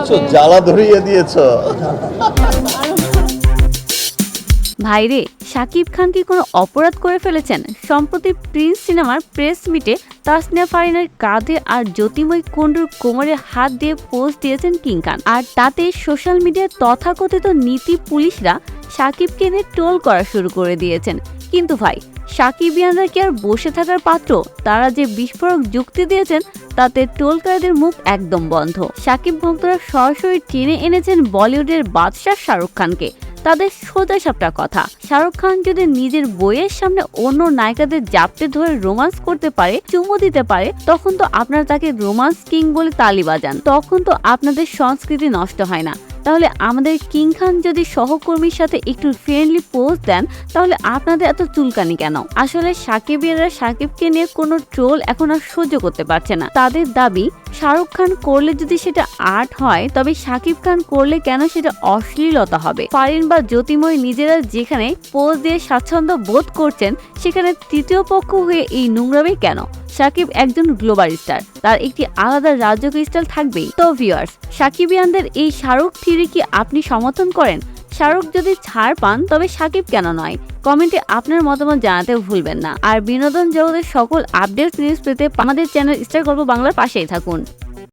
বলছো জ্বালা ধরিয়ে দিয়েছো। ভাইরে, শাকিব খান কি কোনো অপরাধ করে ফেলেছেন? সম্প্রতি প্রিন্স সিনেমার প্রেস মিটে তাসনিয়া ফারিনের কাঁধে আর জ্যোতির্ময় কুণ্ডুর কোমরে হাত দিয়ে পোজ দিয়েছেন কিং খান। আর তাতে সোশ্যাল মিডিয়ায় তথাকথিত নীতি পুলিশরা শাকিবকে নিয়ে ট্রোল করা শুরু করে দিয়েছেন। কিন্তু ভাই, শাকিবিয়ানরা কি আর বসে থাকার পাত্র? তারা যে বিস্ফোরক যুক্তি দিয়েছেন তাতে ট্রোলকারীদের মুখ একদম বন্ধ। শাকিব ভক্তরা সরাসরি টেনে এনেছেন বলিউডের বাদশাহ শাহরুখ খানকে। তাদের সোজা সাপটা কথা, শাহরুখ খান যদি নিজের বইয়ের সামনে অন্য নায়িকাদের জাপটে ধরে রোমান্স করতে পারে, চুমু দিতে পারে, তখন তো আপনারা তাকে রোমান্স কিং বলে তালি বাজান। তখন তো আপনাদের সংস্কৃতি নষ্ট হয় না। তাহলে আমাদের কিং খান যদি সহকর্মীর সাথে একটু ফ্রেন্ডলি পোজ দেন, তাহলে আপনাদের এত চুলকানি কেন? আসলে সাকিবিয়ানরা সাকিবকে নিয়ে কোনো ট্রোল এখন আর সহ্য করতে পারছে না। তাদের দাবি, শাহরুখ খান করলে যদি সেটা আর্ট হয়, তবে শাকিব খান করলে কেন সেটা অশ্লীলতা হবে? ফারিন বা জ্যোতির্ময় নিজেরা যেখানে পোজ দিয়ে স্বাচ্ছন্দ্য বোধ করছেন, সেখানে তৃতীয় পক্ষ হয়ে এই নোংরামি কেন? শাকিব একজন গ্লোবাল স্টার, তার একটি আলাদা রাজকীয় স্টাইল থাকবেই। তো ভিউয়ার্স, শাকিবিয়ানদের এই শাহরুখ থিওরি কি আপনি সমর্থন করেন? শাহরুখ যদি ছাড় পান, তবে শাকিব কেন নয়? কমেন্টে আপনার মতামত জানাতে ভুলবেন না। আর বিনোদন জগতের সকল আপডেট নিউজ পেতে আমাদের চ্যানেল স্টার গল্প বাংলার পাশেই থাকুন।